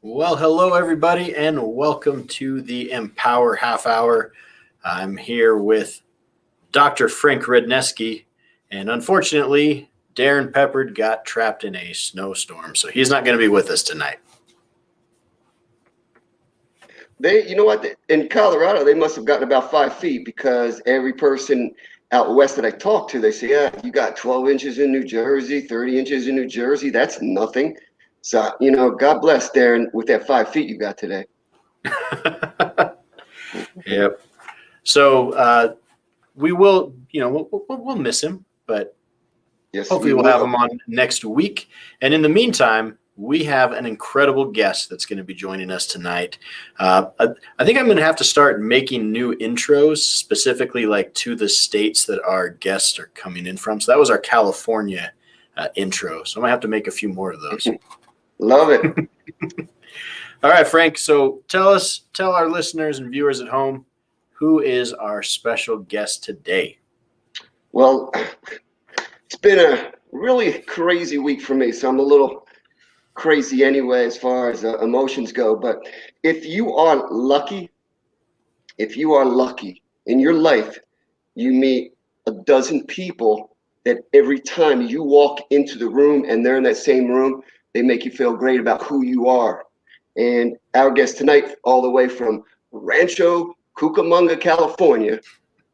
Well, hello, everybody, and welcome to the Empower Half Hour. I'm here with Dr. Frank Redneski, And unfortunately, Darren Peppard got trapped in a snowstorm, so he's not going to be with us tonight. You know what? In Colorado, they must have gotten about 5 feet, because every person out west that I talk to, they say, yeah, you got 12 inches in New Jersey, 30 inches in New Jersey. That's nothing. So, God bless Darren with that 5 feet you got today. Yep. So we will, we'll miss him, but yes, hopefully we'll have him on next week. And in the meantime, we have an incredible guest that's going to be joining us tonight. I think I'm going to have to start making new intros, specifically like to the states that our guests are coming in from. So that was our California intro. So I might have to make a few more of those. Love it. All right, Frank. So tell our listeners and viewers at home, who is our special guest today? Well, it's been a really crazy week for me, so I'm a little crazy anyway as far as emotions go. But if you are lucky in your life, you meet a dozen people that every time you walk into the room and they're in that same room, they make you feel great about who you are. And our guest tonight, all the way from Rancho Cucamonga, California,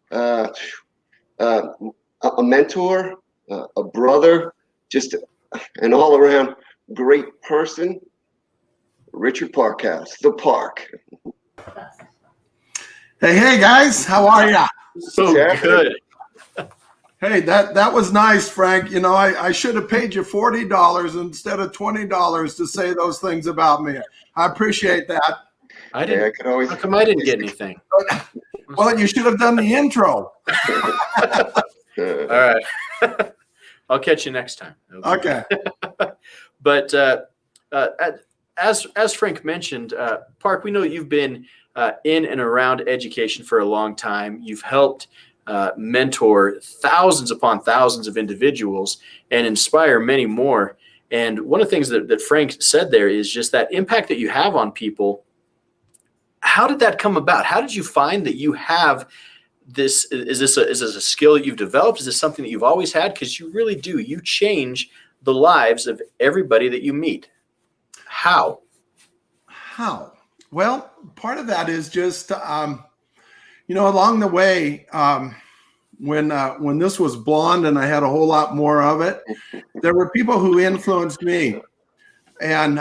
a mentor, a brother, just an all-around great person, Richard Parkhouse, the Park. Hey guys, how are ya? So good. Hey, that was nice, Frank. I should have paid you $40 instead of $20 to say those things about me. I appreciate that. I didn't. How come I didn't get anything? Well, you should have done the intro. All right. I'll catch you next time. Okay. But as Frank mentioned, Park, we know you've been in and around education for a long time. You've helped mentor thousands upon thousands of individuals and inspire many more. And one of the things that Frank said there is just that impact that you have on people. How did that come about? How did you find that you have this? Is this a skill that you've developed? Is this something that you've always had? Because you really do. You change the lives of everybody that you meet. How? Well, part of that is just, along the way, when this was blonde and I had a whole lot more of it, there were people who influenced me, and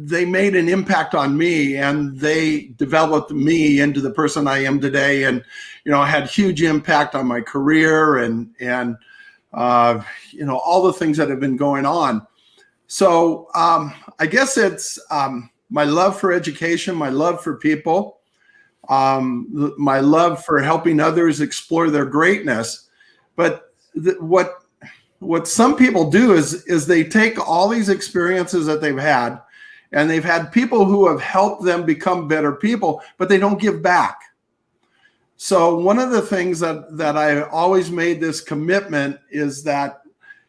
they made an impact on me, and they developed me into the person I am today, and had huge impact on my career and all the things that have been going on. So I guess it's my love for education, my love for people, my love for helping others explore their greatness. But what some people do is they take all these experiences that they've had, and they've had people who have helped them become better people, but they don't give back. So one of the things that I always made this commitment is that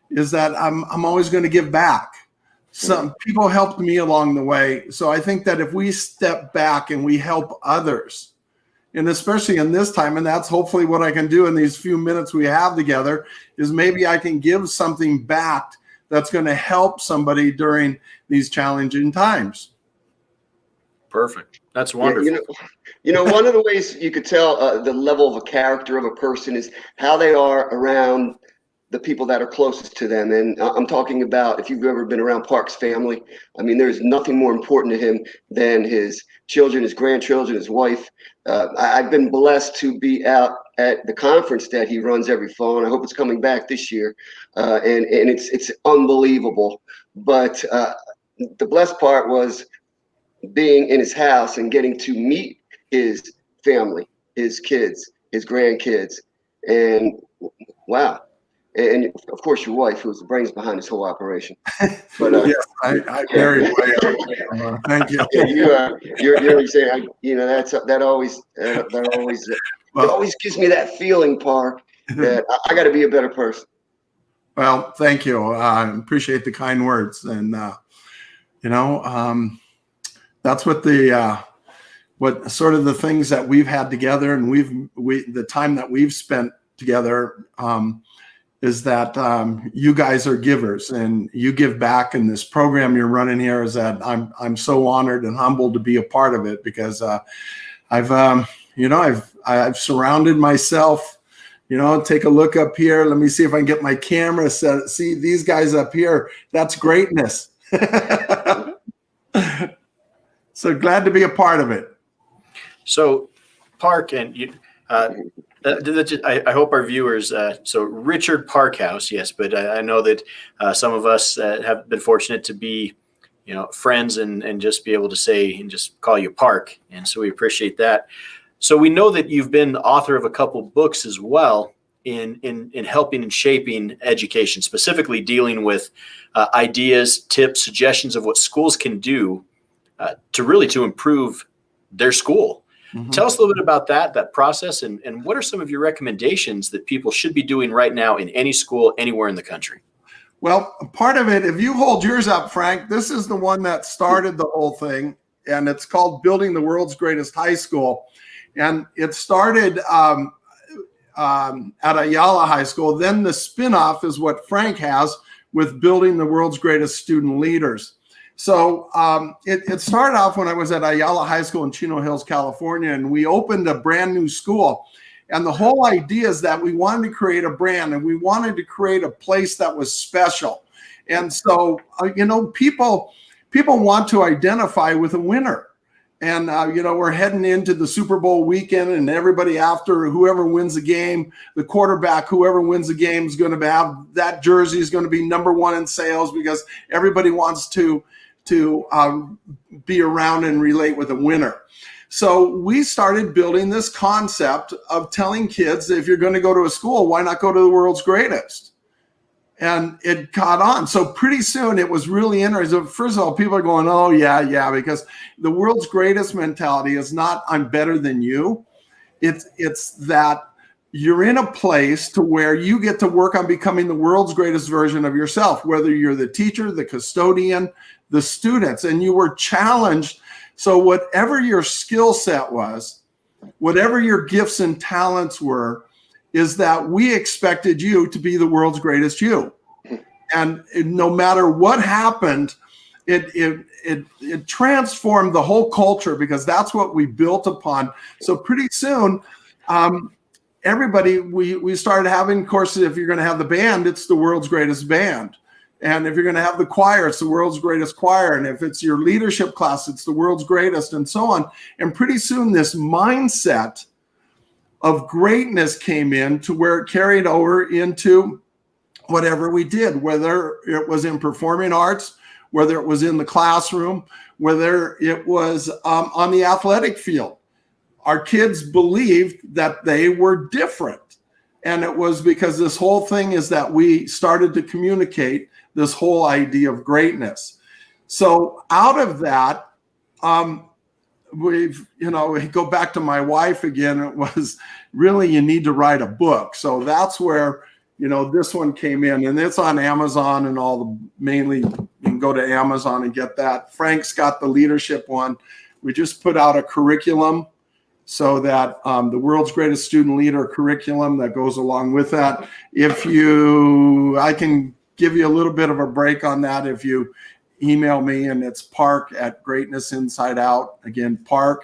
I'm always going to give back. Some people helped me along the way. So I think that if we step back and we help others, and especially in this time, and that's hopefully what I can do in these few minutes we have together, is maybe I can give something back that's going to help somebody during these challenging times. Perfect. That's wonderful. One of the ways you could tell the level of a character of a person is how they are around the people that are closest to them. And I'm talking about, if you've ever been around Park's family, I mean, there's nothing more important to him than his children, his grandchildren, his wife. I've been blessed to be out at the conference that he runs every fall, and I hope it's coming back this year. And it's unbelievable. But the blessed part was being in his house and getting to meet his family, his kids, his grandkids, and wow. And of course, your wife, who's the brains behind this whole operation. But yes, I very well. Thank you. Yeah, you're saying, that always gives me that feeling, Park, that I got to be a better person. Well, thank you. I appreciate the kind words, and that's what what sort of the things that we've had together, and the time that we've spent together is that you guys are givers and you give back. And this program you're running here is that I'm so honored and humbled to be a part of it, because I've surrounded myself. Take a look up here. Let me see if I can get my camera set. See these guys up here. That's greatness. So glad to be a part of it. So, Park, and you, I hope our viewers. So, Richard Parkhouse, yes, but I know that some of us have been fortunate to be, friends and just be able to say and just call you Park, and so we appreciate that. So we know that you've been the author of a couple books as well in helping and shaping education, specifically dealing with ideas, tips, suggestions of what schools can do to improve their school. Mm-hmm. Tell us a little bit about that process, and what are some of your recommendations that people should be doing right now in any school anywhere in the country? Well, part of it, if you hold yours up, Frank, this is the one that started the whole thing, and it's called Building the World's Greatest High School. And it started at Ayala High School. Then the spinoff is what Frank has with Building the World's Greatest Student Leaders. So it started off when I was at Ayala High School in Chino Hills, California, and we opened a brand new school. And the whole idea is that we wanted to create a brand, and we wanted to create a place that was special. And so, people want to identify with a winner. And, we're heading into the Super Bowl weekend, and everybody after whoever wins the game, the quarterback, whoever wins the game is going to have that jersey is going to be number one in sales, because everybody wants to be around and relate with a winner. So we started building this concept of telling kids that if you're going to go to a school, why not go to the world's greatest? And it caught on. So pretty soon it was really interesting. First of all, people are going, oh, yeah, because the world's greatest mentality is not I'm better than you. It's that you're in a place to where you get to work on becoming the world's greatest version of yourself, whether you're the teacher, the custodian, the students, and you were challenged. So whatever your skill set was, whatever your gifts and talents were, is that we expected you to be the world's greatest you. And no matter what happened, it transformed the whole culture, because that's what we built upon. So pretty soon, everybody, we started having courses. If you're going to have the band, it's the world's greatest band. And if you're going to have the choir, it's the world's greatest choir. And if it's your leadership class, it's the world's greatest, and so on. And pretty soon this mindset of greatness came in to where it carried over into whatever we did, whether it was in performing arts, whether it was in the classroom, whether it was on the athletic field. Our kids believed that they were different. And it was because this whole thing is that we started to communicate this whole idea of greatness. So out of that, we go back to my wife again. It was really, you need to write a book. So that's where, this one came in, and it's on Amazon and mainly you can go to Amazon and get that. Frank's got the leadership one. We just put out a curriculum, so that the world's greatest student leader curriculum that goes along with that. I can give you a little bit of a break on that if you email me, and it's Park at Greatness Inside Out. Again, Park,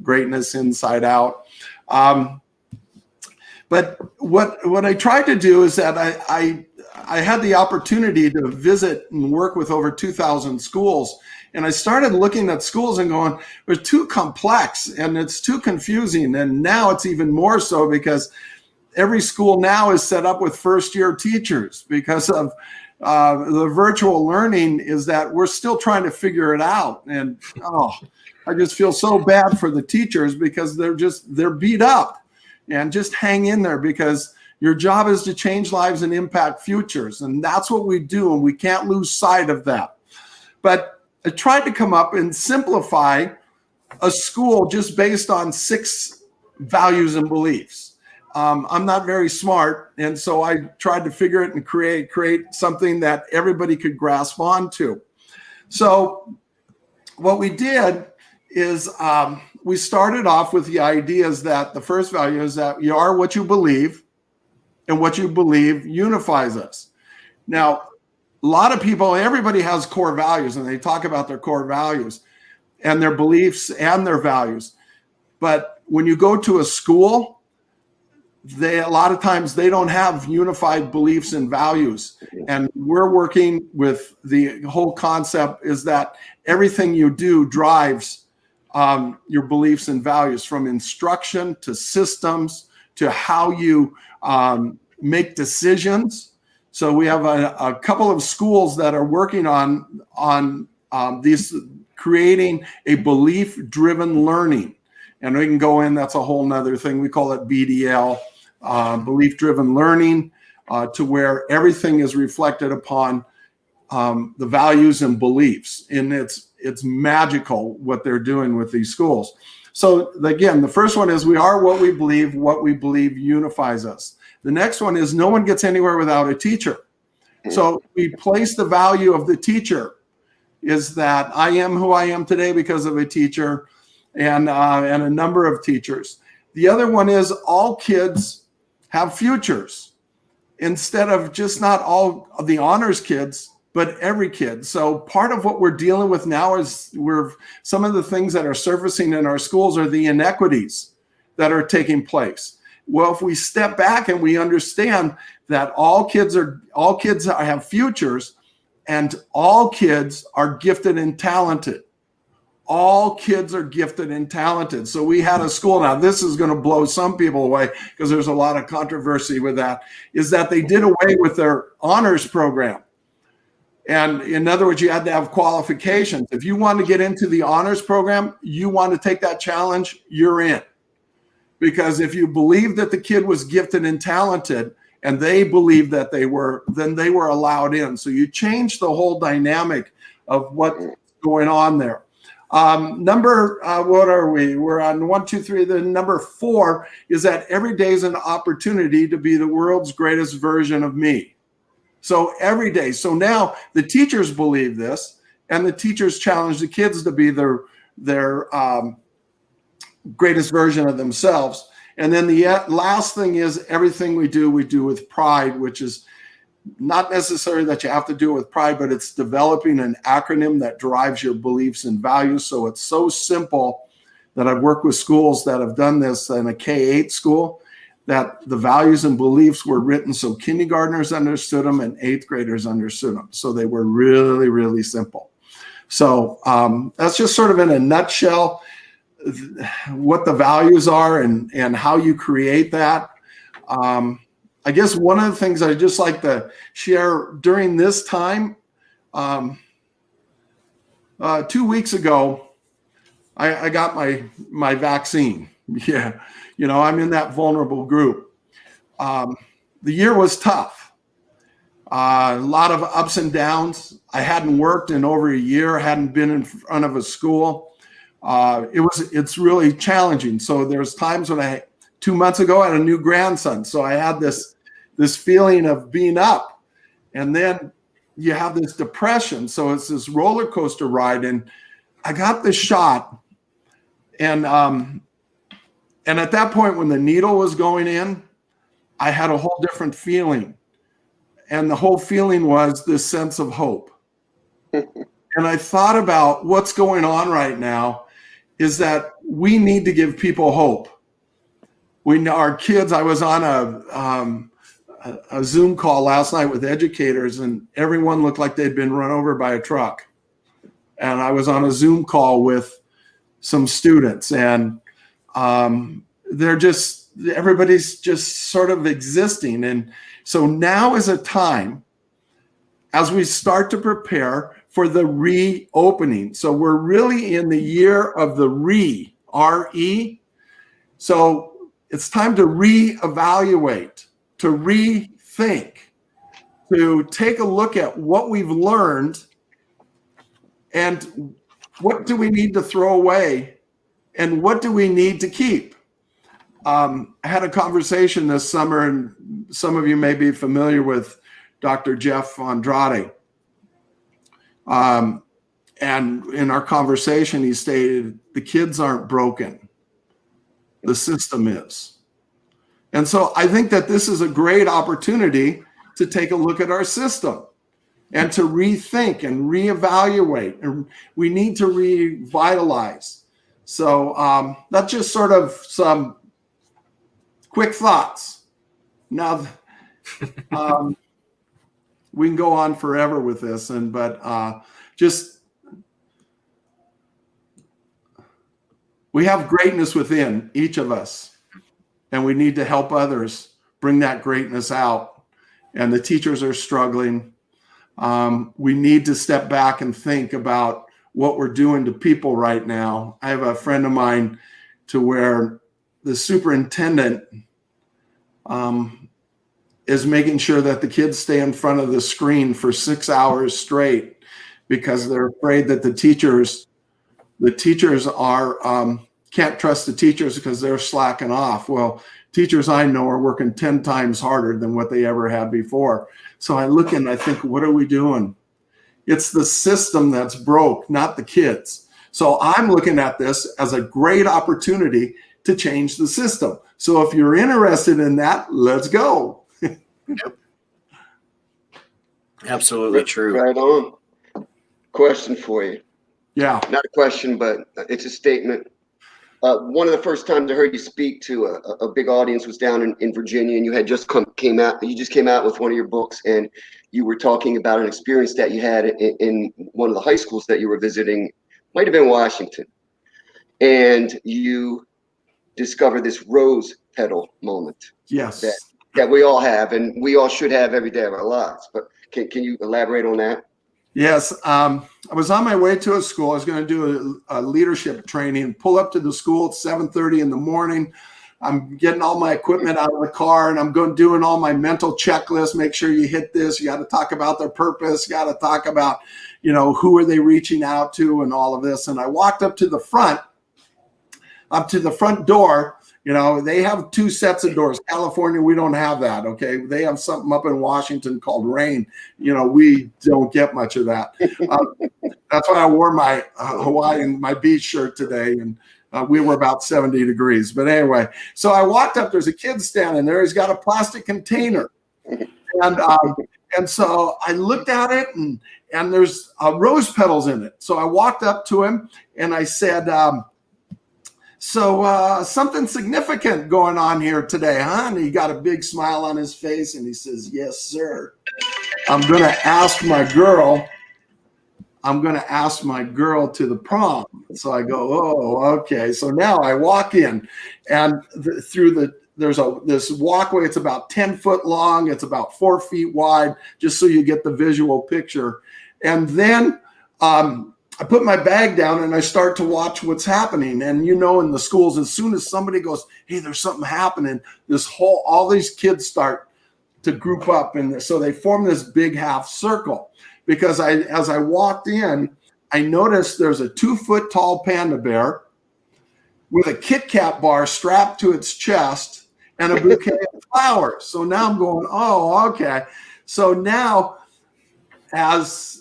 Greatness Inside Out. But what I tried to do is that I had the opportunity to visit and work with over 2,000 schools. And I started looking at schools and going, they're too complex and it's too confusing. And now it's even more so, because every school now is set up with first-year teachers because of the virtual learning, is that we're still trying to figure it out. And I just feel so bad for the teachers, because they're beat up. And just hang in there, because your job is to change lives and impact futures. And that's what we do. And we can't lose sight of that. But I tried to come up and simplify a school just based on 6 values and beliefs. I'm not very smart, and so I tried to figure it and create something that everybody could grasp onto. So what we did is we started off with the ideas that the first value is that you are what you believe. and what you believe unifies us. Now, a lot of people, everybody has core values, and they talk about their core values and their beliefs and their values. But when you go to a school, a lot of times they don't have unified beliefs and values. And we're working with the whole concept is that everything you do drives your beliefs and values, from instruction to systems to how you make decisions. So we have a couple of schools that are working on these, creating a belief-driven learning. And we can go in, that's a whole nother thing. We call it BDL, belief-driven learning, to where everything is reflected upon the values and beliefs. And it's magical what they're doing with these schools. So again, the first one is we are what we believe unifies us. The next one is no one gets anywhere without a teacher. So we place the value of the teacher is that I am who I am today because of a teacher and a number of teachers. The other one is all kids have futures, instead of just not all of the honors kids, but every kid. So part of what we're dealing with now is some of the things that are surfacing in our schools are the inequities that are taking place. Well, if we step back and we understand that all kids have futures, and all kids are gifted and talented. All kids are gifted and talented. So we had a school, now this is going to blow some people away because there's a lot of controversy with that, is that they did away with their honors program. And in other words, you had to have qualifications. If you want to get into the honors program, you want to take that challenge, you're in. Because if you believe that the kid was gifted and talented and they believed that they were, then they were allowed in. So you change the whole dynamic of what's going on there. What are we? We're on 1, 2, 3. The number 4 is that every day is an opportunity to be the world's greatest version of me. So every day. So now the teachers believe this, and the teachers challenge the kids to be their greatest version of themselves. And then the last thing is everything we do with pride, which is not necessarily that you have to do it with pride, but it's developing an acronym that drives your beliefs and values. So it's so simple that I've worked with schools that have done this in a K-8 school, that the values and beliefs were written so kindergartners understood them and 8th graders understood them. So they were really, really simple. So that's just sort of in a nutshell what the values are and how you create that. I guess one of the things I just like to share during this time, 2 weeks ago, I got my vaccine. Yeah, I'm in that vulnerable group. The year was tough. A lot of ups and downs. I hadn't worked in over a year, hadn't been in front of a school. It's really challenging. So there's times when 2 months ago, I had a new grandson. So I had this feeling of being up, and then you have this depression. So it's this roller coaster ride, and I got the shot. And at that point, when the needle was going in, I had a whole different feeling. And the whole feeling was this sense of hope. And I thought about what's going on right now is that we need to give people hope. Our kids, I was on a Zoom call last night with educators, and everyone looked like they'd been run over by a truck. And I was on a Zoom call with some students, and everybody's just sort of existing. And so now is a time as we start to prepare for the reopening. So we're really in the year of the R-E. So it's time to reevaluate, to rethink, to take a look at what we've learned and what do we need to throw away and what do we need to keep. I had a conversation this summer, and some of you may be familiar with Dr. Jeff Andrade. And in our conversation, he stated, the kids aren't broken. The system is. And so I think that this is a great opportunity to take a look at our system and to rethink and reevaluate. And we need to revitalize. So that's just sort of some quick thoughts. Now, we can go on forever with this, but we have greatness within each of us, and we need to help others bring that greatness out. And the teachers are struggling. We need to step back and think about what we're doing to people right now. I have a friend of mine to where the superintendent is making sure that the kids stay in front of the screen for 6 hours straight because they're afraid that the teachers are can't trust the teachers because they're slacking off. Well, teachers I know are working 10 times harder than what they ever had before. So I look and I think, what are we doing? It's the system that's broke, not the kids. So I'm looking at this as a great opportunity to change the system. So if you're interested in that, let's go. Yep. Absolutely true. Right on. Question for you. Yeah. Not a question, but it's a statement. One of the first times I heard you speak to a big audience was down in Virginia, and you had just came out with one of your books, and you were talking about an experience that you had in one of the high schools that you were visiting, might have been Washington, and you discovered this rose petal moment. Yes. That we all have, and we all should have every day of our lives. But can you elaborate on that? Yes. I was on my way to a school. I was going to do a leadership training, pull up to the school at 7:30 in the morning. I'm getting all my equipment out of the car, and I'm doing all my mental checklists. Make sure you hit this. You got to talk about their purpose. You got to talk about, who are they reaching out to and all of this. And I walked up to the front door. They have 2 sets of doors. California, we don't have that, okay? They have something up in Washington called rain. We don't get much of that. That's why I wore my my beach shirt today, and we were about 70 degrees. But anyway, so I walked up. There's a kid standing there. He's got a plastic container. And so I looked at it, and there's rose petals in it. So I walked up to him, and I said, So something significant going on here today, huh? And he got a big smile on his face, and he says, yes, sir. I'm going to ask my girl to the prom. So I go, oh, okay. So now I walk in, and there's this walkway. It's about 10 foot long. It's about 4 feet wide, just so you get the visual picture. And then I put my bag down and I start to watch what's happening. And in the schools, as soon as somebody goes, hey, there's something happening, all these kids start to group up. And so they form this big half circle. Because as I walked in, I noticed there's a 2-foot tall panda bear with a Kit Kat bar strapped to its chest and a bouquet of flowers. So now I'm going, oh, okay. So now as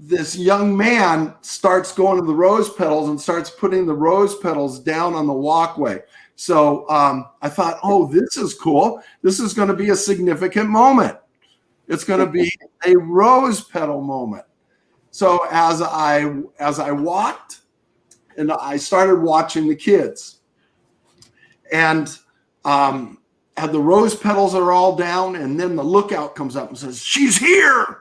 this young man starts going to the rose petals and starts putting the rose petals down on the walkway. So I thought, oh, this is cool. This is going to be a significant moment. It's going to be a rose petal moment. So as I walked, and I started watching the kids, and the rose petals are all down, and then the lookout comes up and says, she's here.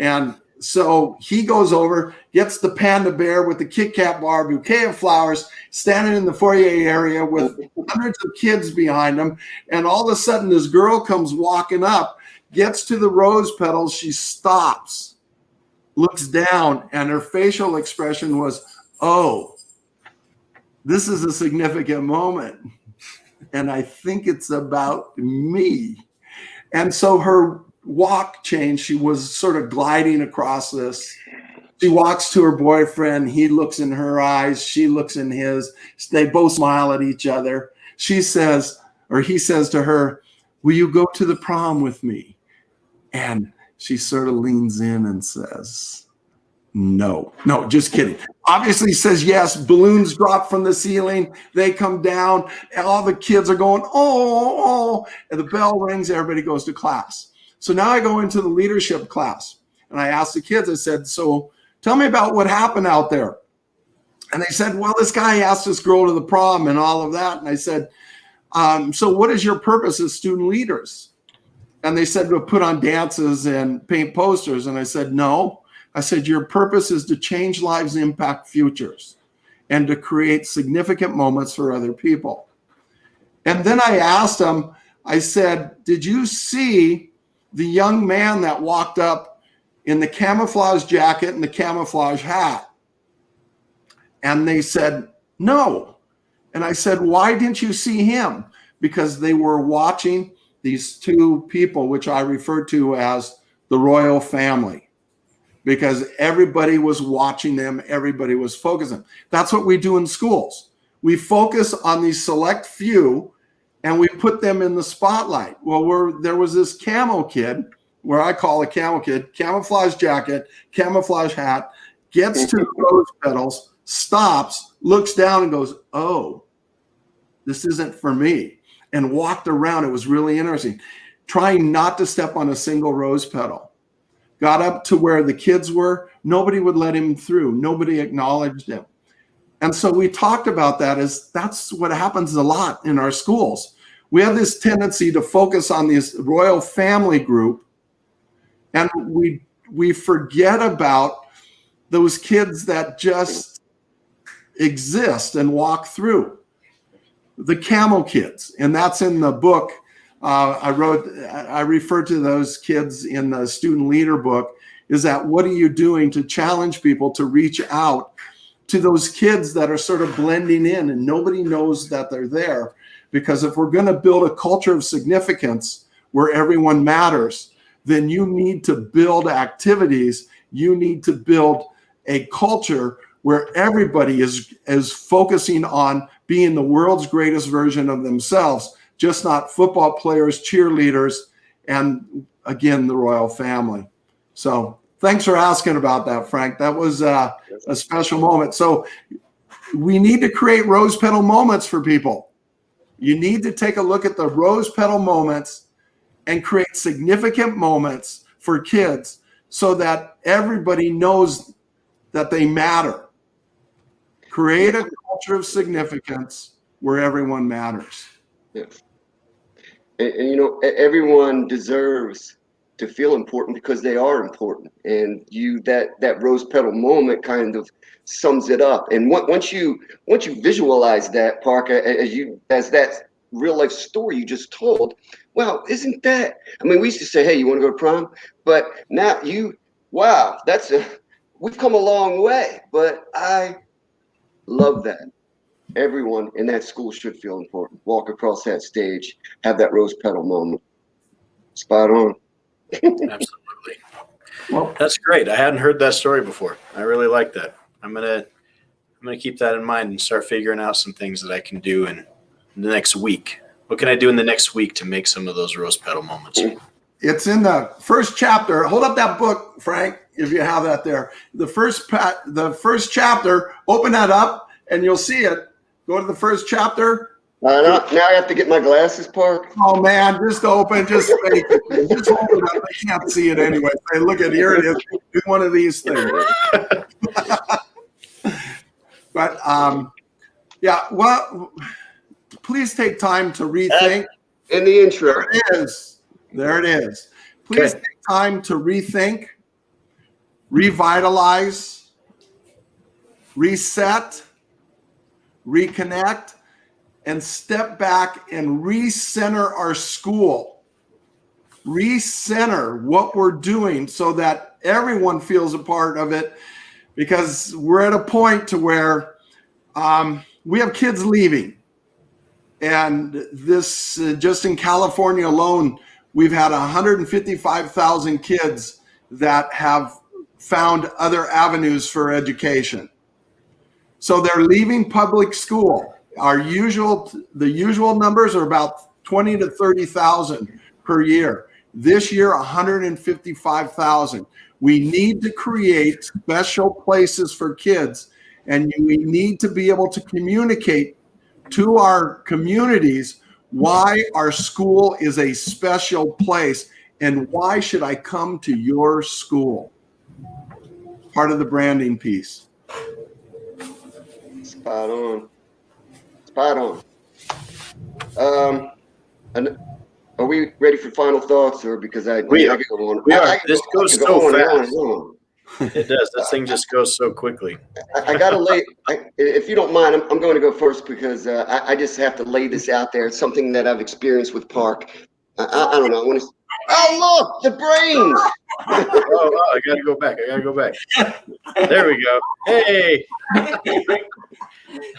And so he goes over, gets the panda bear with the Kit Kat bar, bouquet of flowers, standing in the foyer area with hundreds of kids behind him. And all of a sudden, this girl comes walking up, gets to the rose petals. She stops, looks down, and her facial expression was, oh, this is a significant moment. And I think it's about me. And so her walk changed. She was sort of gliding across this. She walks to her boyfriend. He looks in her eyes. She looks in his. They both smile at each other. He says to her, will you go to the prom with me? And she sort of leans in and says, no, just kidding. obviously says yes. Balloons drop from the ceiling. They come down. And all the kids are going, oh, and the bell rings. Everybody goes to class. So now I go into the leadership class and I asked the kids, I said, so tell me about what happened out there. And they said, well, this guy asked this girl to the prom and all of that. And I said, so what is your purpose as student leaders? And they said, to put on dances and paint posters. And I said, no. I said, your purpose is to change lives and impact futures and to create significant moments for other people. And then I asked them, I said, did you see the young man that walked up in the camouflage jacket and the camouflage hat? And they said, no. And I said, why didn't you see him? Because they were watching these two people, which I refer to as the royal family, because everybody was watching them. Everybody was focusing. That's what we do in schools. We focus on these select few and we put them in the spotlight. Well, there was this camo kid, where I call a camo kid, camouflage jacket, camouflage hat, gets to the rose petals, stops, looks down and goes, oh, this isn't for me, and walked around. It was really interesting, trying not to step on a single rose petal. Got up to where the kids were. Nobody would let him through. Nobody acknowledged him. And so we talked about that as that's what happens a lot in our schools. We have this tendency to focus on this royal family group, and we forget about those kids that just exist and walk through. The camo kids, and that's in the book I refer to those kids in the student leader book, is that what are you doing to challenge people to reach out to those kids that are sort of blending in and nobody knows that they're there? Because if we're going to build a culture of significance where everyone matters, then you need to build activities. You need to build a culture where everybody is focusing on being the world's greatest version of themselves, just not football players, cheerleaders, and again, the royal family. So thanks for asking about that, Frank. That was a special moment. So we need to create rose petal moments for people. You need to take a look at the rose petal moments and create significant moments for kids so that everybody knows that they matter. Create a culture of significance where everyone matters. Yes. And you know, everyone deserves to feel important because they are important. And that rose petal moment kind of sums it up. And once you visualize that, Parker, as that real life story you just told, well, isn't that? I mean, we used to say, "Hey, you want to go to prom?" But now wow, we've come a long way. But I love that. Everyone in that school should feel important. Walk across that stage, have that rose petal moment. Spot on. Absolutely. Well, that's great. I hadn't heard that story before. I really like that. I'm gonna keep that in mind and start figuring out some things that I can do in the next week. What can I do in the next week to make some of those rose petal moments? It's in the first chapter. Hold up that book, Frank, if you have that there. The first chapter, open that up and you'll see it. Go to the first chapter. Now I have to get my glasses, Park. Oh man, just open, just fake it. Just hold it up. I can't see it anyway. Say, look at here it is. Do one of these things. But yeah, well, please take time to rethink. In the intro. There it is. There it is. Please take time to rethink, revitalize, reset, reconnect, and step back and recenter our school. Recenter what we're doing so that everyone feels a part of it, because we're at a point to where we have kids leaving. And this, just in California alone, we've had 155,000 kids that have found other avenues for education. So they're leaving public school. The usual numbers are about 20 to 30,000 per year. This year, 155,000. We need to create special places for kids And we need to be able to communicate to our communities why our school is a special place and why should I come to your school. Part of the branding piece. Spot on. Spot on. And are we ready for final thoughts, or because I We I could go on. We are. I could This go, I goes could go so on and on fast. and on. It does. This thing just goes so quickly. I got to lay, if you don't mind, I'm going to go first because I just have to lay this out there. It's something that I've experienced with Park. I don't know. I want to. Oh, look, the brains. Oh, I gotta go back. There we go. Hey.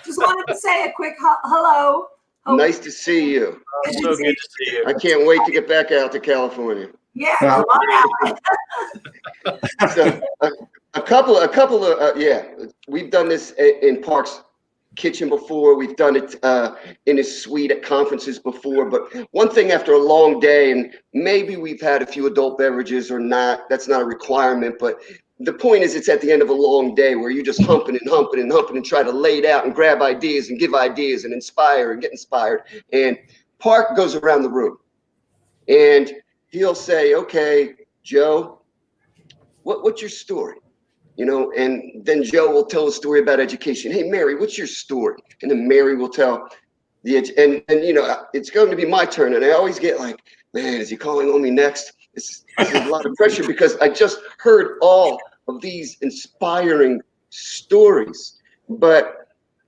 Just wanted to say a quick hello. Nice to see you. Oh, so good to see you. I can't wait to get back out to California. Yeah, come on out. So, a couple of yeah, we've done this in Park's kitchen before. We've done it in his suite at conferences before. But one thing after a long day, and maybe we've had a few adult beverages or not, that's not a requirement. But the point is, it's at the end of a long day where you just humping and try to lay it out and grab ideas and give ideas and inspire and get inspired. And Park goes around the room and he'll say, okay, Joe, what's your story? You know, and then Joe will tell a story about education. Hey, Mary, what's your story? And then Mary will tell and you know, it's going to be my turn. And I always get like, man, is he calling on me next? This is a lot of pressure because I just heard all of these inspiring stories. But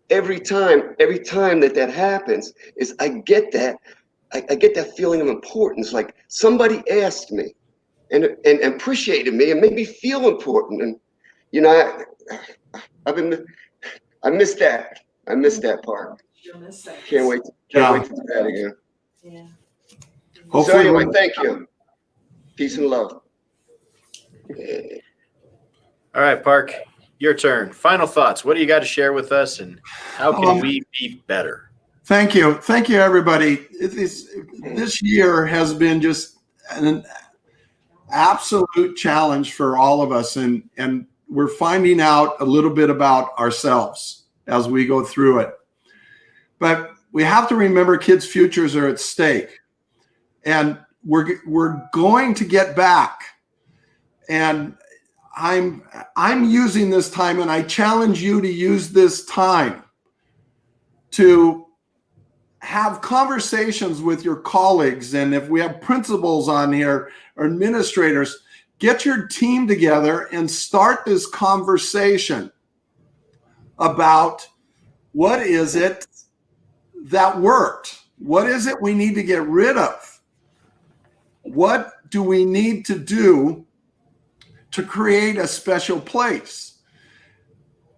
every time that happens is I get that feeling of importance. Like somebody asked me and appreciated me and made me feel important. And you know, I miss that. I miss that part. Can't wait to do that again. Yeah. So anyway, thank you. Peace and love. All right, Park, your turn. Final thoughts. What do you got to share with us, and how can we be better? Thank you, everybody. This year has been just an absolute challenge for all of us, and we're finding out a little bit about ourselves as we go through it. But we have to remember kids' futures are at stake, and we're going to get back. And I'm using this time, and I challenge you to use this time to have conversations with your colleagues. And if we have principals on here or administrators, get your team together and start this conversation about what is it that worked? What is it we need to get rid of? What do we need to do to create a special place?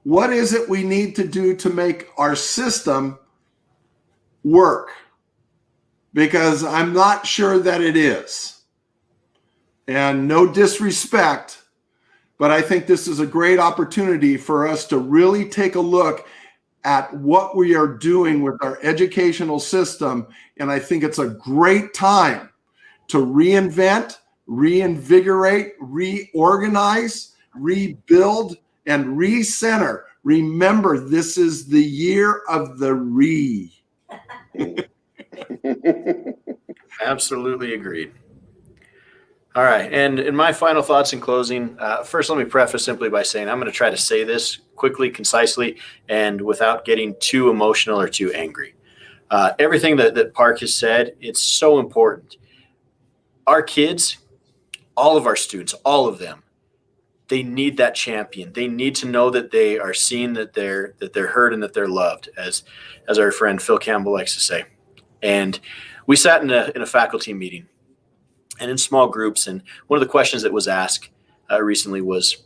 What is it we need to do to make our system work? Because I'm not sure that it is. And no disrespect, but I think this is a great opportunity for us to really take a look at what we are doing with our educational system. And I think it's a great time to reinvent, reinvigorate, reorganize, rebuild, and recenter. Remember, this is the year of the re. Absolutely agreed. All right. And in my final thoughts in closing, first, let me preface simply by saying I'm going to try to say this quickly, concisely, and without getting too emotional or too angry. Everything that Park has said, it's so important. Our kids, all of our students, all of them, they need that champion. They need to know that they are seen, that they're heard, and that they're loved, as our friend Phil Campbell likes to say. And we sat in a faculty meeting and in small groups, and one of the questions that was asked recently was,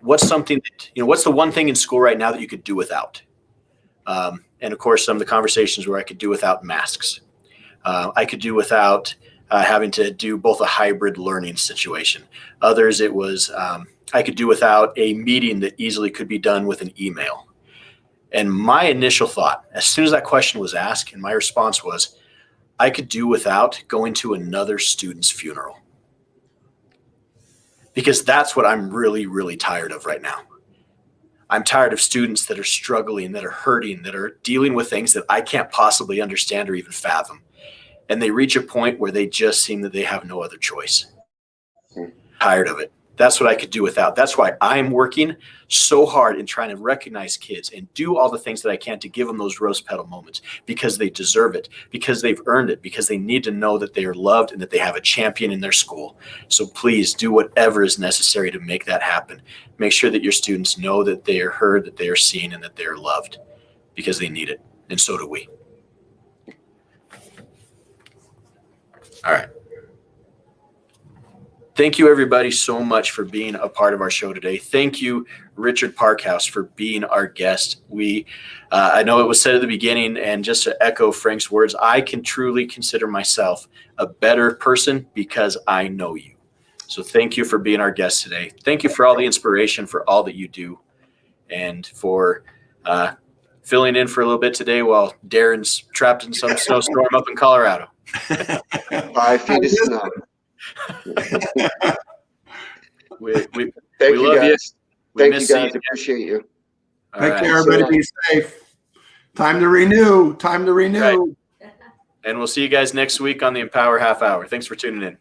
what's something that, what's the one thing in school right now that you could do without? And of course, some of the conversations were I could do without masks. I could do without having to do both a hybrid learning situation. Others, it was I could do without a meeting that easily could be done with an email. And my initial thought, as soon as that question was asked, and my response was, I could do without going to another student's funeral. Because that's what I'm really, really tired of right now. I'm tired of students that are struggling, that are hurting, that are dealing with things that I can't possibly understand or even fathom. And they reach a point where they just seem that they have no other choice. Tired of it. That's what I could do without. That's why I'm working so hard in trying to recognize kids and do all the things that I can to give them those rose petal moments, because they deserve it, because they've earned it, because they need to know that they are loved and that they have a champion in their school. So please do whatever is necessary to make that happen. Make sure that your students know that they are heard, that they are seen, and that they are loved, because they need it. And so do we. All right. Thank you, everybody, so much for being a part of our show today. Thank you, Richard Parkhouse, for being our guest. I know it was said at the beginning, and just to echo Frank's words, I can truly consider myself a better person because I know you. So thank you for being our guest today. Thank you for all the inspiration, for all that you do, and for filling in for a little bit today while Darren's trapped in some snowstorm up in Colorado. 5 feet of snow. We Thank love you, guys. you. Thank you, guys. Appreciate you. All Take right. care, everybody. Be safe. Time to renew. Time to renew. Right. And we'll see you guys next week on the Empower Half Hour. Thanks for tuning in.